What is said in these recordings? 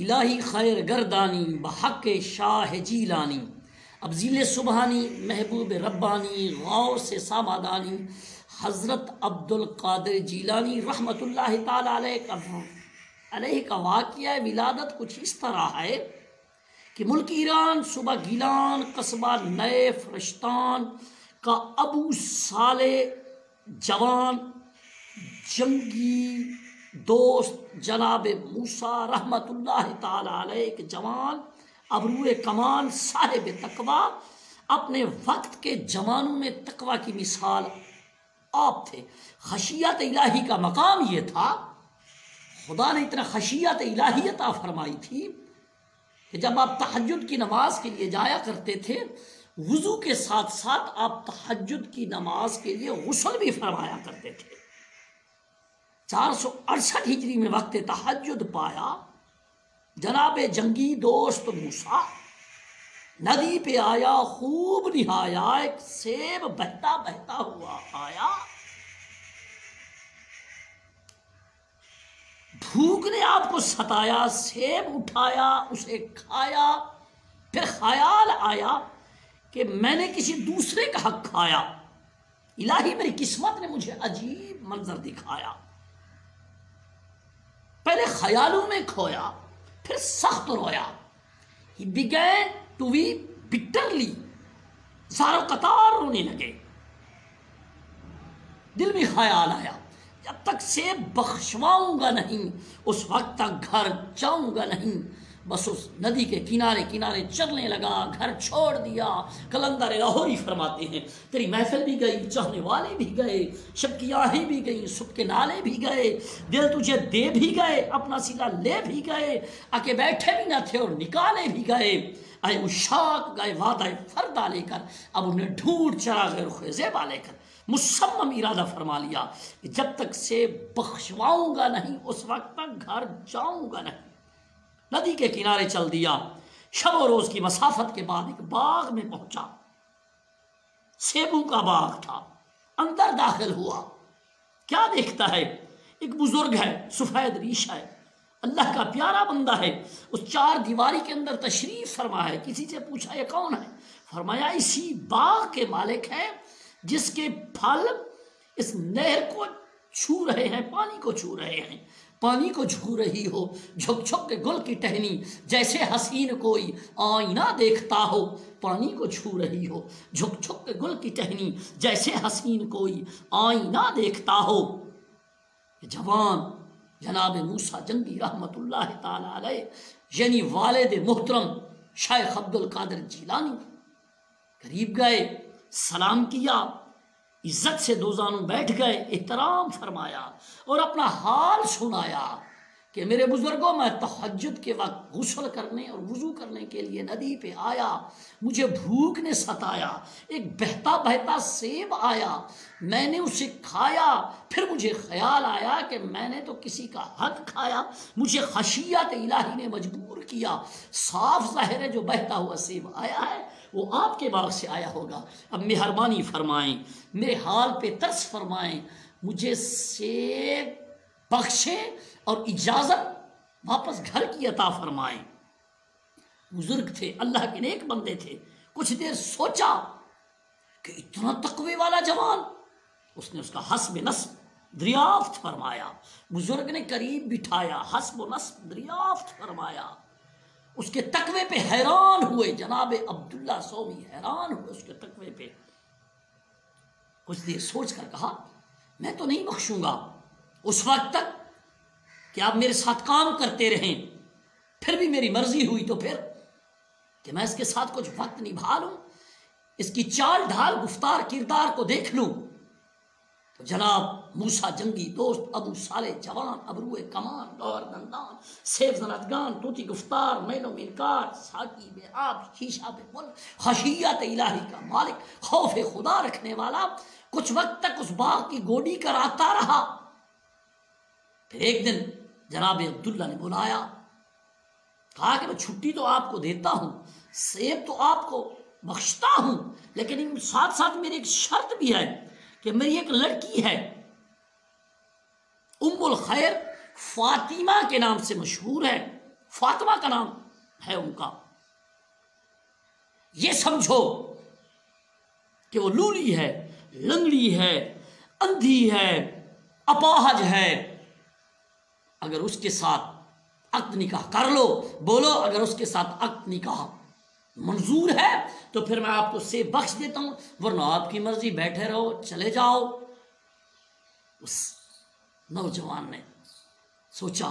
الہی خیر گردانی بحق شاہ جیلانی، اب ذیل سبحانی محبوب ربانی غوث سامدانی حضرت عبد القادر جیلانی رحمۃ اللہ تعالی علیہ کا واقعہ ولادت کچھ اس طرح ہے کہ ملک ایران صوبہ گیلان قصبہ نئے فرشتان کا ابو صالح جوان جنگی دوست جناب موسیٰ رحمۃ اللہ تعالی علیہ کے جوان ابرو کمال صاحب تقویٰ، اپنے وقت کے جوانوں میں تقویٰ کی مثال آپ تھے۔ خشیت الہی کا مقام یہ تھا، خدا نے اتنا خشیت الہی عطا فرمائی تھی کہ جب آپ تہجد کی نماز کے لیے جایا کرتے تھے، وضو کے ساتھ ساتھ آپ تہجد کی نماز کے لیے غسل بھی فرمایا کرتے تھے۔ 468 ہجری میں وقت تہجد پایا، جناب جنگی دوست موسیٰ ندی پہ آیا، خوب نہایا، ایک سیب بہتا بہتا ہوا آیا، بھوک نے آپ کو ستایا، سیب اٹھایا، اسے کھایا، پھر خیال آیا کہ میں نے کسی دوسرے کا حق کھایا، الہی میری قسمت نے مجھے عجیب منظر دکھایا۔ پہلے خیالوں میں کھویا، پھر سخت رویا۔ He began to weep bitterly، زار و قطار رونے لگے۔ دل میں خیال آیا جب تک سیب بخشواؤں گا نہیں اس وقت تک گھر جاؤں گا نہیں۔ بس اس ندی کے کنارے کنارے چلنے لگا، گھر چھوڑ دیا۔ قلندر لاہوری فرماتے ہیں تیری محفل بھی گئی، چاہنے والے بھی گئے، شب کی آہیں بھی گئیں، صبح کے نالے بھی گئے، دل تجھے دے بھی گئے، اپنا سلا لے بھی گئے، آکے بیٹھے بھی نہ تھے اور نکالے بھی گئے۔ آئے اشاق گئے وعدہ فردہ لے کر، اب انہیں ڈھونڈ چرا گئے رخ زیبا لے کر۔ مصمم ارادہ فرما لیا کہ جب تک سے بخشواؤں گا نہیں اس وقت تک گھر جاؤں گا نہیں۔ ندی کے کنارے چل دیا، شب و روز کی مسافت کے بعد ایک باغ میں پہنچا، سیبوں کا باغ تھا۔ اندر داخل ہوا، کیا دیکھتا ہے؟ ایک بزرگ ہے، سفید ریش ہے، اللہ کا پیارا بندہ ہے، اس چار دیواری کے اندر تشریف فرما ہے۔ کسی سے پوچھا یہ کون ہے؟ فرمایا اسی باغ کے مالک ہیں جس کے پھل اس نہر کو چھو رہے ہیں، پانی کو چھو رہے ہیں، پانی کو چھو رہی ہو، جھک جھک کے گل کی ٹہنی جیسے حسین کوئی آئینہ دیکھتا ہو، پانی کو چھو رہی ہو، جھک جھک کے گل کی ٹہنی جیسے حسین کوئی آئینہ دیکھتا ہو۔ جوان جناب موسیٰ جنگی رحمت اللہ تعالی علیہ یعنی والد محترم شیخ عبد القادر جیلانی قریب گئے، سلام کیا، عزت سے دو زانوں بیٹھ گئے، احترام فرمایا اور اپنا حال سنایا کہ میرے بزرگوں میں تہجد کے وقت غسل کرنے اور وضو کرنے کے لیے ندی پہ آیا، مجھے بھوک نے ستایا، ایک بہتا بہتا سیب آیا، میں نے اسے کھایا، پھر مجھے خیال آیا کہ میں نے تو کسی کا حق کھایا، مجھے خشیت الہی نے مجبور کیا۔ صاف ظاہر ہے جو بہتا ہوا سیب آیا ہے وہ آپ کے باغ سے آیا ہوگا، اب مہربانی فرمائیں، میرے حال پہ ترس فرمائیں، مجھے سیب بخشیں اور اجازت واپس گھر کی عطا فرمائیں۔ بزرگ تھے، اللہ کے نیک بندے تھے، کچھ دیر سوچا کہ اتنا تقوی والا جوان، اس نے اس کا حسب نسب دریافت فرمایا، بزرگ نے قریب بٹھایا، حسب و نسب دریافت فرمایا، اس کے تقوی پہ حیران ہوئے، جناب عبداللہ سومی حیران ہوئے اس کے تقوی پہ۔ کچھ دیر سوچ کر کہا میں تو نہیں بخشوں گا اس وقت تک کہ آپ میرے ساتھ کام کرتے رہیں، پھر بھی میری مرضی ہوئی تو پھر کہ میں اس کے ساتھ کچھ وقت نبھا لوں، اس کی چال ڈھال گفتار کردار کو دیکھ لوں۔ تو جناب موسیٰ جنگی دوست ابو صالح جوان ابروئے کمان دور دندان سیف زنتگان طوطی گفتار مین و منکار ساقی بے آب شیشہ بے مل خشیت الہی کا مالک خوف خدا رکھنے والا کچھ وقت تک اس باغ کی گوڈی کراتا رہا۔ پھر ایک دن جناب عبداللہ نے بلایا، کہا کہ میں چھٹی تو آپ کو دیتا ہوں، سیب تو آپ کو بخشتا ہوں، لیکن ساتھ ساتھ میری ایک شرط بھی ہے کہ میری ایک لڑکی ہے ام الخیر، فاطمہ کے نام سے مشہور ہے، فاطمہ کا نام ہے ان کا، یہ سمجھو کہ وہ لولی ہے، لنگڑی ہے، اندھی ہے، اپاہج ہے، اگر اس کے ساتھ عقد نکاح کر لو، بولو اگر اس کے ساتھ عقد نکاح منظور ہے تو پھر میں آپ کو سیب بخش دیتا ہوں، ورنہ آپ کی مرضی، بیٹھے رہو، چلے جاؤ۔ اس نوجوان نے سوچا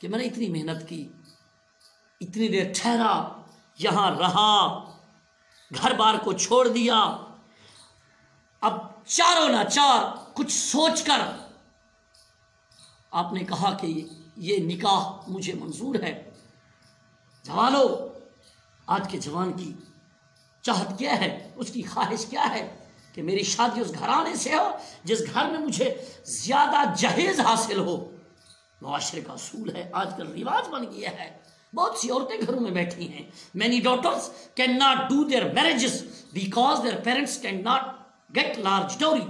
کہ میں نے اتنی محنت کی، اتنی دیر ٹھہرا، یہاں رہا، گھر بار کو چھوڑ دیا، اب چاروں ناچار کچھ سوچ کر آپ نے کہا کہ یہ نکاح مجھے منظور ہے۔ جوانو، آج کے جوان کی چاہت کیا ہے، اس کی خواہش کیا ہے کہ میری شادی اس گھرانے سے ہو جس گھر میں مجھے زیادہ جہیز حاصل ہو۔ معاشرے کا اصول ہے، آج کل رواج بن گیا ہے، بہت سی عورتیں گھروں میں بیٹھی ہیں۔ many daughters cannot do their marriages because their parents cannot get large dowry۔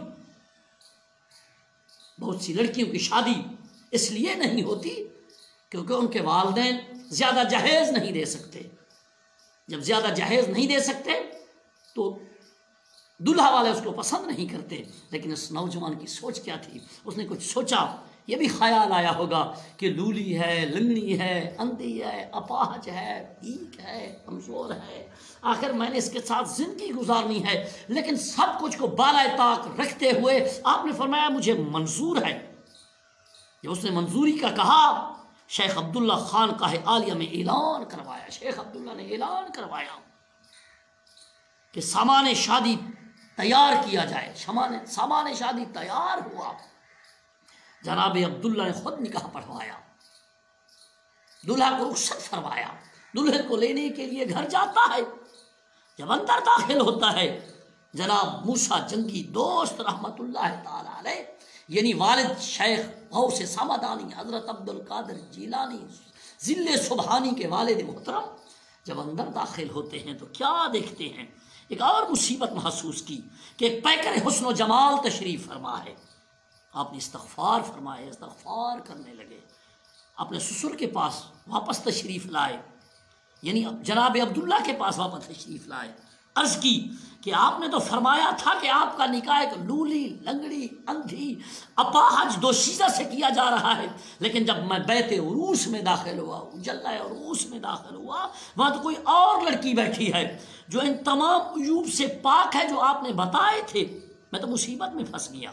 بہت سی لڑکیوں کی شادی اس لیے نہیں ہوتی کیونکہ ان کے والدین زیادہ جہیز نہیں دے سکتے۔ جب زیادہ جہیز نہیں دے سکتے تو دلہا والے اس کو پسند نہیں کرتے۔ لیکن اس نوجوان کی سوچ کیا تھی، اس نے کچھ سوچا، یہ بھی خیال آیا ہوگا کہ لولی ہے، لنگڑی ہے، اندھی ہے، اپاہج ہے، ٹھیک ہے، کمزور ہے، آخر میں نے اس کے ساتھ زندگی گزارنی ہے، لیکن سب کچھ کو بالائے طاق رکھتے ہوئے آپ نے فرمایا مجھے منظور ہے۔ جب اس نے منظوری کا کہا، شیخ عبداللہ خانقاہ عالیہ میں اعلان کروایا، شیخ عبداللہ نے اعلان کروایا کہ سامان شادی تیار کیا جائے۔ سامان شادی تیار ہوا، جناب عبداللہ نے خود نکاح پڑھوایا، دلہا کو رخصت فرمایا، دلہن کو لینے کے لیے گھر جاتا ہے۔ جب اندر داخل ہوتا ہے، جناب موسیٰ جنگی دوست رحمت اللہ تعالی علیہ، یعنی والد شیخ غوث سمدانی حضرت عبد القادر جیلانی ذل سبحانی کے والد محترم، جب اندر داخل ہوتے ہیں تو کیا دیکھتے ہیں؟ ایک اور مصیبت محسوس کی کہ ایک پیکر حسن و جمال تشریف فرما ہے۔ آپ نے استغفار فرمائے، استغفار کرنے لگے، اپنے سسر کے پاس واپس تشریف لائے، یعنی جناب عبداللہ کے پاس واپس تشریف لائے، عرض کی کہ آپ نے تو فرمایا تھا کہ آپ کا نکاح ایک لولی، لنگڑی، اندھی، اپاہج دوشیزہ سے کیا جا رہا ہے، لیکن جب میں بیت عروس میں داخل ہوا، اجلہ عروس میں داخل ہوا، وہاں تو کوئی اور لڑکی بیٹھی ہے جو ان تمام عیوب سے پاک ہے جو آپ نے بتائے تھے، میں تو مصیبت میں پھنس گیا۔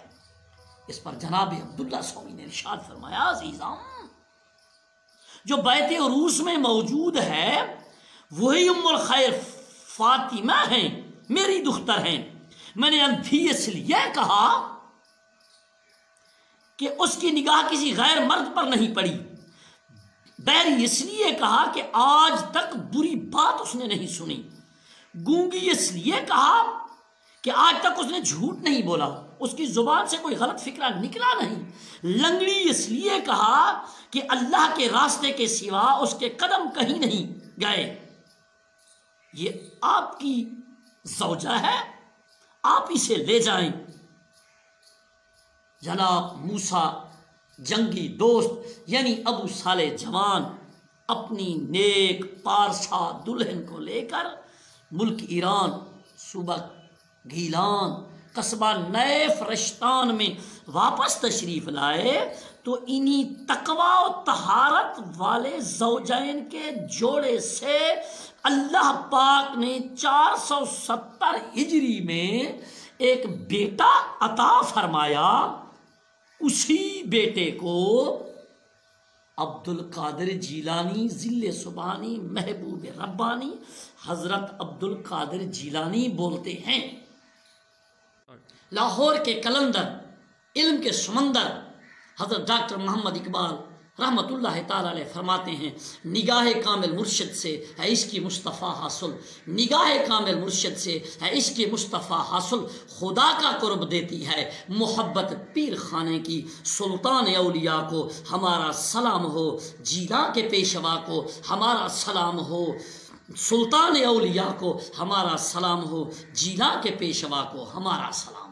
اس پر جناب عبداللہ سومی نے ارشاد فرمایا، عزیزاں، جو بیت عروس میں موجود ہے وہی ام الخیر فاطمہ ہیں، میری دختر ہیں۔ میں نے اندھی اس لیے کہا کہ اس کی نگاہ کسی غیر مرد پر نہیں پڑی، بہری اس لیے کہا کہ آج تک بری بات اس نے نہیں سنی، گونگی اس لیے کہا کہ آج تک اس نے جھوٹ نہیں بولا، اس کی زبان سے کوئی غلط فکرہ نکلا نہیں، لنگڑی اس لیے کہا کہ اللہ کے راستے کے سوا اس کے قدم کہیں نہیں گئے۔ یہ آپ کی زوجہ ہے، آپ اسے لے جائیں۔ جناب موسیٰ جنگی دوست یعنی ابو صالح جوان اپنی نیک پارسا دلہن کو لے کر ملک ایران، صوبہ گیلان، قصبہ نیف رشتان میں واپس تشریف لائے تو انہی تقوی و طہارت والے زوجین کے جوڑے سے اللہ پاک نے 470 ہجری میں ایک بیٹا عطا فرمایا۔ اسی بیٹے کو عبد القادر جیلانی ذل سبحانی محبوب ربانی حضرت عبد القادر جیلانی بولتے ہیں۔ لاہور کے کلندر، علم کے سمندر حضرت ڈاکٹر محمد اقبال رحمت اللہ تعالی علیہ فرماتے ہیں، نگاہ کامل مرشد سے ہے عشق مصطفیٰ حاصل، نگاہ کامل مرشد سے ہے عشق مصطفیٰ حاصل، خدا کا قرب دیتی ہے محبت پیر خانے کی، سلطان اولیاء کو ہمارا سلام ہو، جیلاں کے پیشوا کو ہمارا سلام ہو، سلطان اولیاء کو ہمارا سلام ہو، جیلاں کے پیشوا کو ہمارا سلام۔